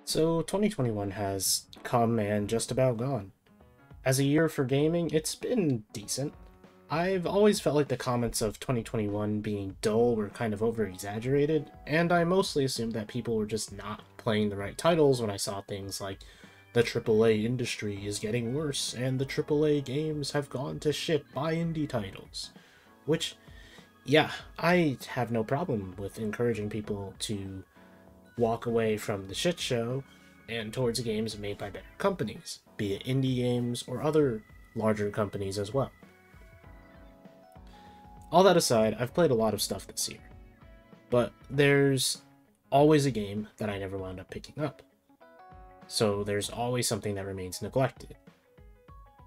So 2021 has come and just about gone. As a year for gaming, it's been decent. I've always felt like the comments of 2021 being dull were kind of over-exaggerated, and I mostly assumed that people were just not playing the right titles when I saw things like the AAA industry is getting worse and the AAA games have gone to shit by indie titles. Which, yeah, I have no problem with encouraging people to walk away from the shit show and towards games made by better companies, be it indie games or other larger companies as well. All that aside, I've played a lot of stuff this year, but there's always a game that I never wound up picking up. So there's always something that remains neglected.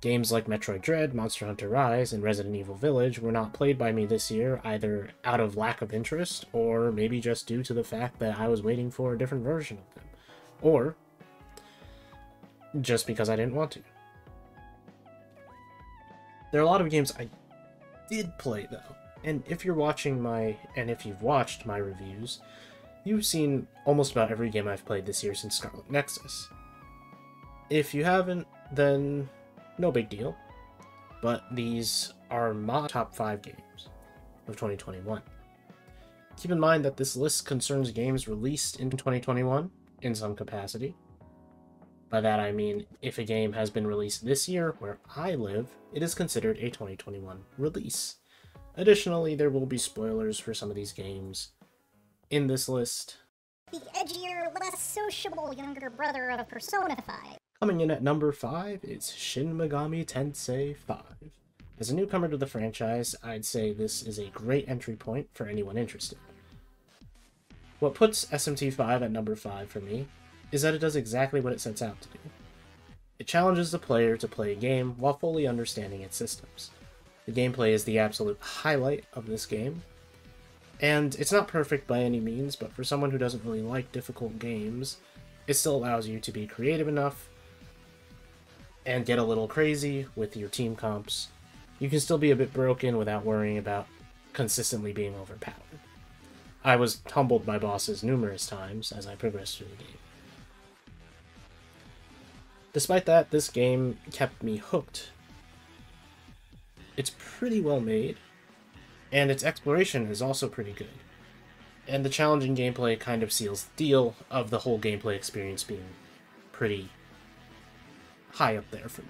Games like Metroid Dread, Monster Hunter Rise, and Resident Evil Village were not played by me this year, either out of lack of interest, or maybe just due to the fact that I was waiting for a different version of them. Or just because I didn't want to. There are a lot of games I did play, though, and if you've watched my reviews, you've seen almost about every game I've played this year since Scarlet Nexus. If you haven't, then no big deal, but these are my top 5 games of 2021. Keep in mind that this list concerns games released in 2021 in some capacity. By that I mean, if a game has been released this year where I live, it is considered a 2021 release. Additionally, there will be spoilers for some of these games in this list. The edgier, less sociable younger brother of Persona 5. Coming in at number 5 is Shin Megami Tensei 5. As a newcomer to the franchise, I'd say this is a great entry point for anyone interested. What puts SMT5 at number 5 for me is that it does exactly what it sets out to do. It challenges the player to play a game while fully understanding its systems. The gameplay is the absolute highlight of this game, and it's not perfect by any means, but for someone who doesn't really like difficult games, it still allows you to be creative enough and get a little crazy with your team comps. You can still be a bit broken without worrying about consistently being overpowered. I was humbled by bosses numerous times as I progressed through the game. Despite that, this game kept me hooked. It's pretty well made, and its exploration is also pretty good. And the challenging gameplay kind of seals the deal of the whole gameplay experience being pretty high up there for me.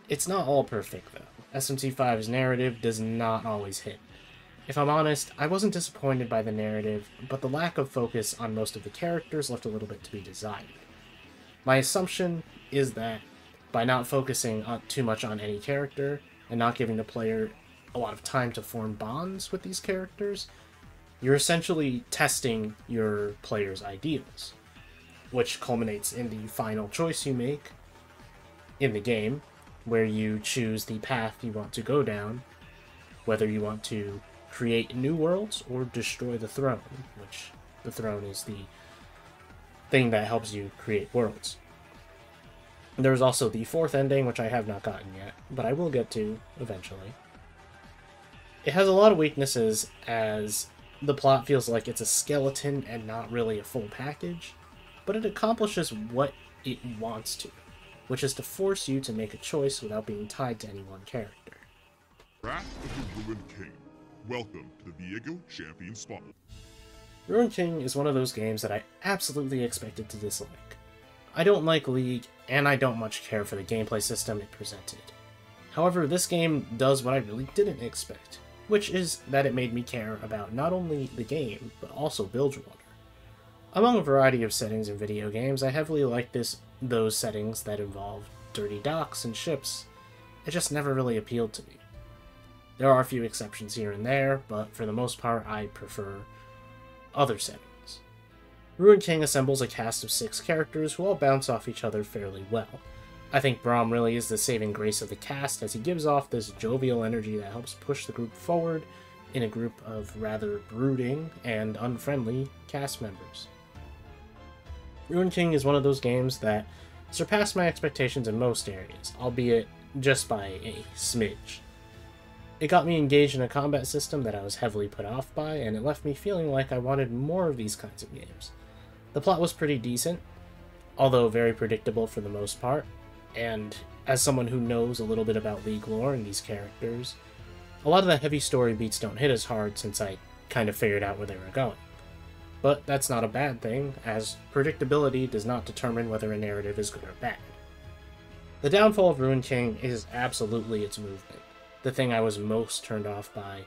It's not all perfect, though. SMT5's narrative does not always hit. If I'm honest, I wasn't disappointed by the narrative, but the lack of focus on most of the characters left a little bit to be desired. My assumption is that by not focusing too much on any character, and not giving the player a lot of time to form bonds with these characters, you're essentially testing your player's ideals, which culminates in the final choice you make in the game, where you choose the path you want to go down, whether you want to create new worlds or destroy the throne, which the throne is the thing that helps you create worlds. There's also the 4th ending, which I have not gotten yet, but I will get to eventually. It has a lot of weaknesses, as the plot feels like it's a skeleton and not really a full package, but it accomplishes what it wants to, which is to force you to make a choice without being tied to any one character. Wrath of the Ruined King. Welcome to the Viego Champion Spotlight. Ruined King is one of those games that I absolutely expected to dislike. I don't like League, and I don't much care for the gameplay system it presented. However, this game does what I really didn't expect, which is that it made me care about not only the game, but also Bilgewater. Among a variety of settings in video games, I heavily like those settings that involve dirty docks and ships. It just never really appealed to me. There are a few exceptions here and there, but for the most part, I prefer other settings. Ruined King assembles a cast of 6 characters who all bounce off each other fairly well. I think Braum really is the saving grace of the cast, as he gives off this jovial energy that helps push the group forward in a group of rather brooding and unfriendly cast members. Ruined King is one of those games that surpassed my expectations in most areas, albeit just by a smidge. It got me engaged in a combat system that I was heavily put off by, and it left me feeling like I wanted more of these kinds of games. The plot was pretty decent, although very predictable for the most part, and as someone who knows a little bit about League lore and these characters, a lot of the heavy story beats don't hit as hard since I kind of figured out where they were going. But that's not a bad thing, as predictability does not determine whether a narrative is good or bad. The downfall of Ruined King is absolutely its movement, the thing I was most turned off by,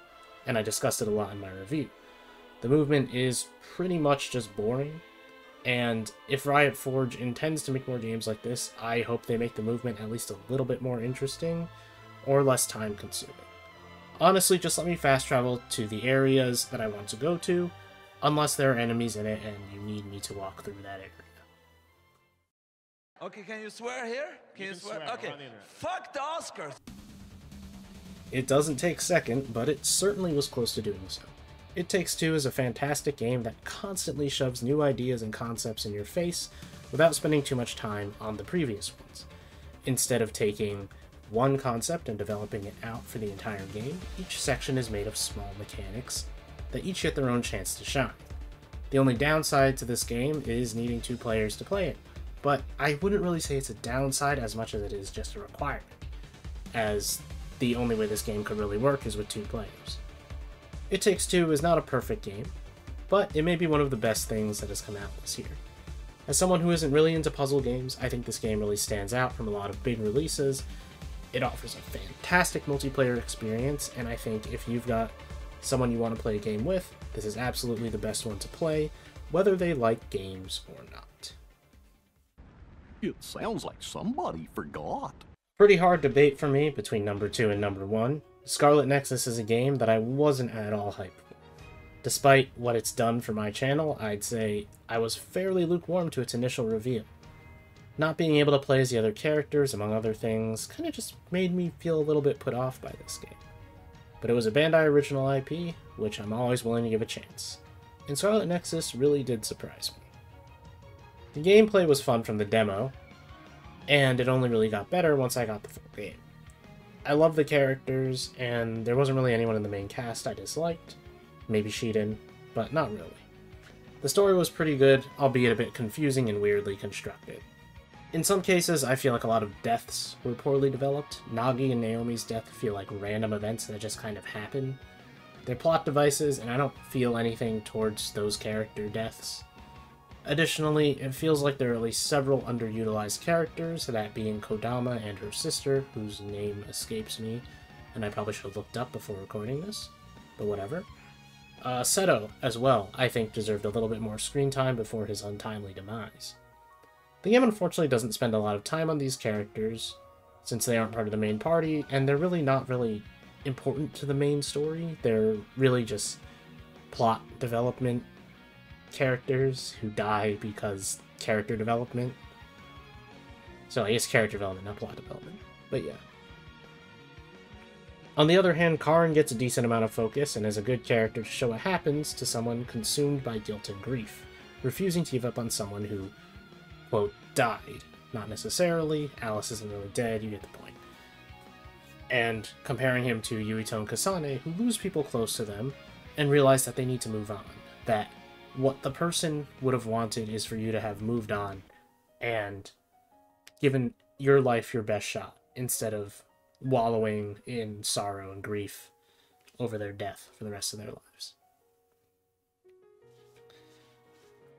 and I discussed it a lot in my review. The movement is pretty much just boring, and if Riot Forge intends to make more games like this, I hope they make the movement at least a little bit more interesting, or less time consuming. Honestly, just let me fast travel to the areas that I want to go to, unless there are enemies in it and you need me to walk through that area. Okay, can you swear here? Can you swear? Okay, fuck the Oscars! It doesn't take second, but it certainly was close to doing so. It Takes Two is a fantastic game that constantly shoves new ideas and concepts in your face without spending too much time on the previous ones. Instead of taking one concept and developing it out for the entire game, each section is made of small mechanics that each get their own chance to shine. The only downside to this game is needing 2 players to play it, but I wouldn't really say it's a downside as much as it is just a requirement, as the only way this game could really work is with 2 players. It Takes Two is not a perfect game, but it may be one of the best things that has come out this year. As someone who isn't really into puzzle games, I think this game really stands out from a lot of big releases. It offers a fantastic multiplayer experience, and I think if you've got someone you want to play a game with, this is absolutely the best one to play, whether they like games or not. It sounds like somebody forgot. Pretty hard debate for me between number 2 and number 1. Scarlet Nexus is a game that I wasn't at all hyped for. Despite what it's done for my channel, I'd say I was fairly lukewarm to its initial reveal. Not being able to play as the other characters, among other things, kind of just made me feel a little bit put off by this game. But it was a Bandai original IP, which I'm always willing to give a chance. And Scarlet Nexus really did surprise me. The gameplay was fun from the demo, and it only really got better once I got the full game. I love the characters, and there wasn't really anyone in the main cast I disliked. Maybe Shiden, but not really. The story was pretty good, albeit a bit confusing and weirdly constructed. In some cases, I feel like a lot of deaths were poorly developed. Nagi and Naomi's death feel like random events that just kind of happen. They're plot devices, and I don't feel anything towards those character deaths. Additionally, it feels like there are at least several underutilized characters, that being Kodama and her sister, whose name escapes me, and I probably should have looked up before recording this, but whatever. Seto, as well, I think deserved a little bit more screen time before his untimely demise. The game unfortunately doesn't spend a lot of time on these characters, since they aren't part of the main party, and they're really not really important to the main story. They're really just plot development characters who die because character development. So I guess character development, not plot development. But yeah. On the other hand, Karin gets a decent amount of focus and is a good character to show what happens to someone consumed by guilt and grief, refusing to give up on someone who, quote, died. Not necessarily, Alice isn't really dead, you get the point. And comparing him to Yuito and Kasane, who lose people close to them and realize that they need to move on. That what the person would have wanted is for you to have moved on and given your life your best shot, instead of wallowing in sorrow and grief over their death for the rest of their lives.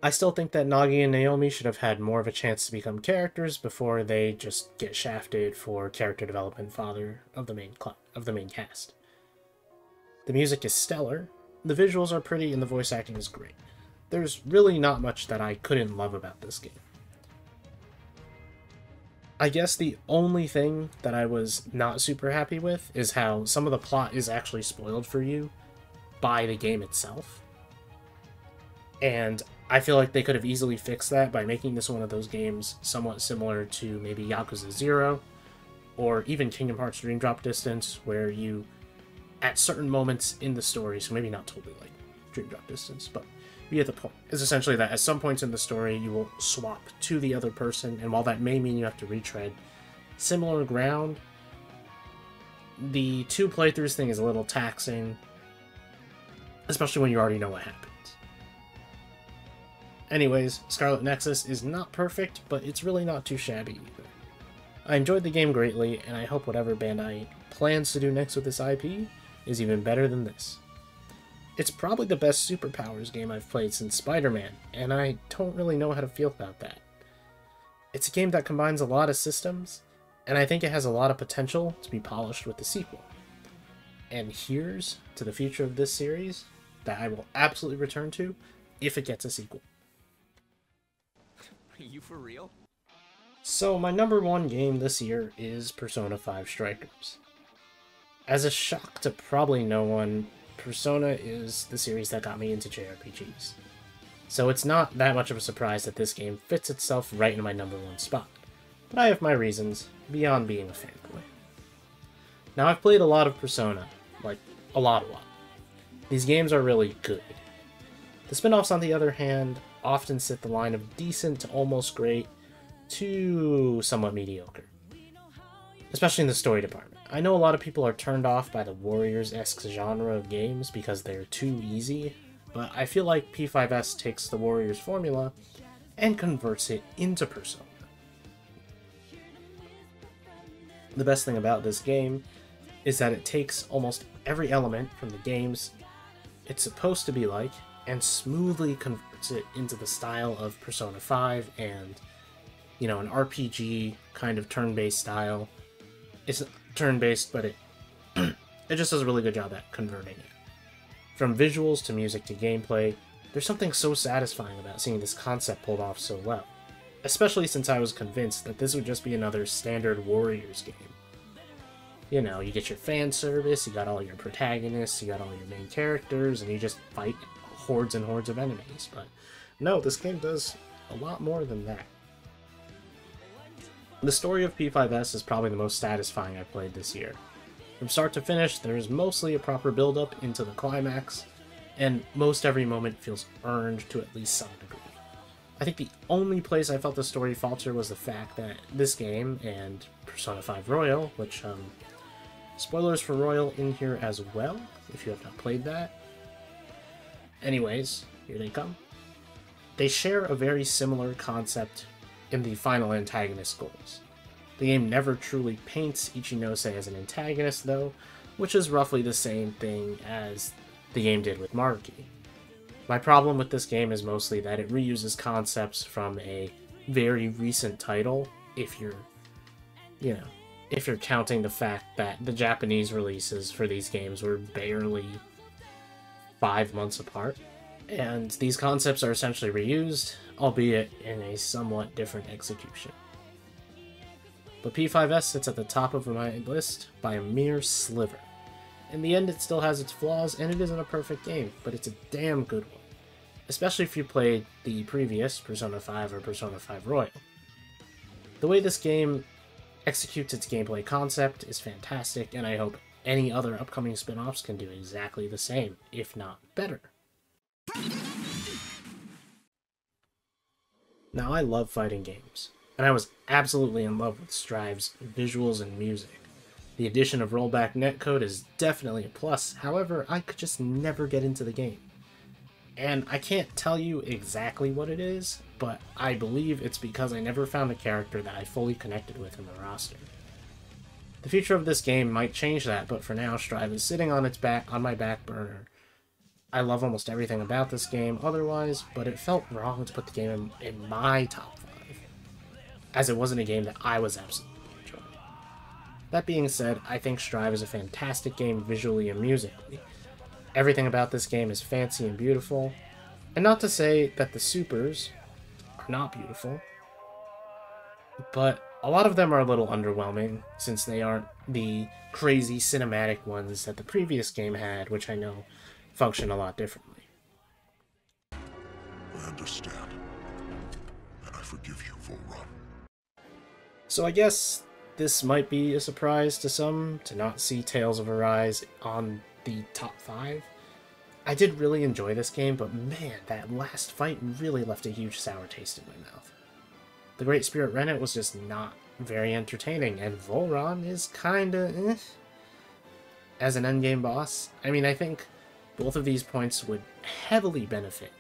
I still think that Nagi and Naomi should have had more of a chance to become characters before they just get shafted for character development fodder of the main cast. The music is stellar, the visuals are pretty, and the voice acting is great. There's really not much that I couldn't love about this game. I guess the only thing that I was not super happy with is how some of the plot is actually spoiled for you by the game itself. And I feel like they could have easily fixed that by making this one of those games somewhat similar to maybe Yakuza 0, or even Kingdom Hearts Dream Drop Distance, where you, at certain moments in the story, so maybe not totally like Dream Drop Distance, but you get the point, is essentially that at some points in the story you will swap to the other person, and while that may mean you have to retread similar ground, the 2 playthroughs thing is a little taxing, especially when you already know what happens. Anyways, Scarlet Nexus is not perfect, but it's really not too shabby either. I enjoyed the game greatly, and I hope whatever Bandai plans to do next with this IP is even better than this. It's probably the best superpowers game I've played since Spider-Man, and I don't really know how to feel about that. It's a game that combines a lot of systems, and I think it has a lot of potential to be polished with the sequel. And here's to the future of this series that I will absolutely return to if it gets a sequel. Are you for real? So my number one game this year is Persona 5 Strikers. As a shock to probably no one, Persona is the series that got me into JRPGs. So it's not that much of a surprise that this game fits itself right in my number one spot. But I have my reasons, beyond being a fanboy. Now I've played a lot of Persona, like a lot. These games are really good. The spin-offs, on the other hand, often sit the line of decent to almost great to somewhat mediocre. Especially in the story department. I know a lot of people are turned off by the Warriors-esque genre of games because they're too easy, but I feel like P5S takes the Warriors formula and converts it into Persona. The best thing about this game is that it takes almost every element from the games it's supposed to be like and smoothly converts it into the style of Persona 5 and, you know, an RPG kind of turn-based style. It's turn-based, but it just does a really good job at converting it. From visuals to music to gameplay, there's something so satisfying about seeing this concept pulled off so well. Especially since I was convinced that this would just be another standard Warriors game. You know, you get your fan service, you got all your protagonists, you got all your main characters, and you just fight hordes and hordes of enemies. But no, this game does a lot more than that. The story of P5S is probably the most satisfying I've played this year. From start to finish, there is mostly a proper build-up into the climax, and most every moment feels earned to at least some degree. I think the only place I felt the story falter was the fact that this game, and Persona 5 Royal, which, spoilers for Royal in here as well, if you have not played that. Anyways, here they come. They share a very similar concept in the final antagonist goals. The game never truly paints Ichinose as an antagonist, though, which is roughly the same thing as the game did with Maruki. My problem with this game is mostly that it reuses concepts from a very recent title, if you're counting the fact that the Japanese releases for these games were barely 5 months apart. And these concepts are essentially reused, albeit in a somewhat different execution. But P5S sits at the top of my list by a mere sliver. In the end, it still has its flaws, and it isn't a perfect game, but it's a damn good one. Especially if you played the previous Persona 5 or Persona 5 Royal. The way this game executes its gameplay concept is fantastic, and I hope any other upcoming spin-offs can do exactly the same, if not better. Now, I love fighting games, and I was absolutely in love with Strive's visuals and music. The addition of rollback netcode is definitely a plus, however, I could just never get into the game. And I can't tell you exactly what it is, but I believe it's because I never found a character that I fully connected with in the roster. The future of this game might change that, but for now, Strive is sitting on my back burner. I love almost everything about this game otherwise, but it felt wrong to put the game in my top 5, as it wasn't a game that I was absolutely enjoying. That being said, I think Strive is a fantastic game visually and musically. Everything about this game is fancy and beautiful, and not to say that the supers are not beautiful, but a lot of them are a little underwhelming, since they aren't the crazy cinematic ones that the previous game had, which I know function a lot differently. I understand, and I forgive you, Volron. So I guess this might be a surprise to some to not see Tales of Arise on the top 5. I did really enjoy this game, but man, that last fight really left a huge sour taste in my mouth. The Great Spirit Rennet was just not very entertaining, and Volron is kinda eh. As an endgame boss, I mean, I think both of these points would heavily benefit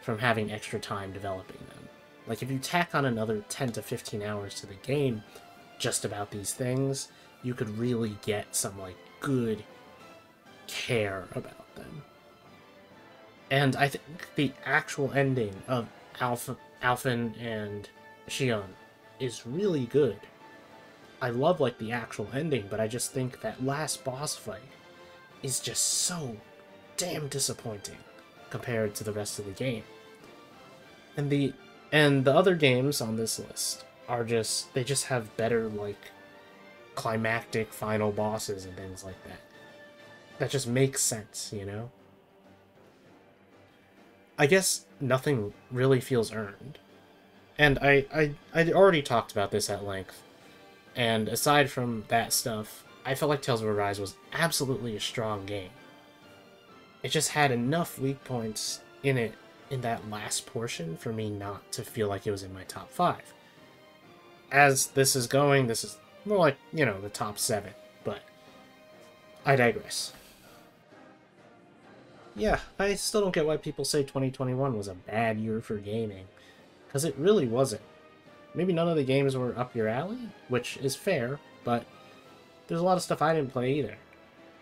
from having extra time developing them. Like, if you tack on another 10 to 15 hours to the game just about these things, you could really get some, like, good care about them. And I think the actual ending of Alphen and Shion is really good. I love, like, the actual ending, but I just think that last boss fight is just so damn disappointing compared to the rest of the game. And the other games on this list are they just have better, like, climactic final bosses and things like that. That just makes sense, you know? I guess nothing really feels earned. And I already talked about this at length. And aside from that stuff, I felt like Tales of Arise was absolutely a strong game. It just had enough weak points in it in that last portion for me not to feel like it was in my top 5. As this is going, this is more like, you know, the top 7, but I digress. Yeah, I still don't get why people say 2021 was a bad year for gaming, because it really wasn't. Maybe none of the games were up your alley, which is fair, but there's a lot of stuff I didn't play either.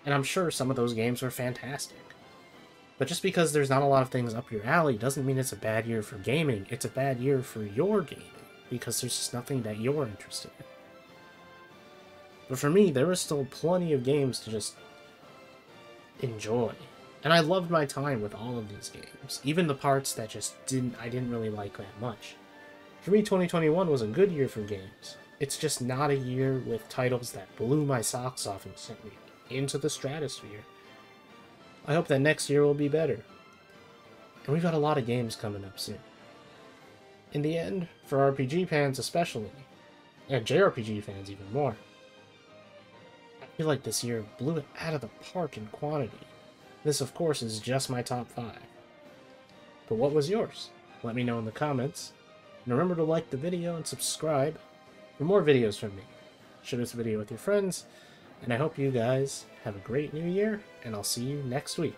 And I'm sure some of those games were fantastic. But just because there's not a lot of things up your alley doesn't mean it's a bad year for gaming. It's a bad year for your gaming, because there's just nothing that you're interested in. But for me, there was still plenty of games to just enjoy. And I loved my time with all of these games, even the parts that I didn't really like that much. For me, 2021 was a good year for games. It's just not a year with titles that blew my socks off and sent me into the stratosphere. I hope that next year will be better. And we've got a lot of games coming up soon. In the end, for RPG fans especially, and JRPG fans even more, I feel like this year blew it out of the park in quantity. This, of course, is just my top 5. But what was yours? Let me know in the comments. And remember to like the video and subscribe for more videos from me. Share this video with your friends, and I hope you guys have a great new year, and I'll see you next week.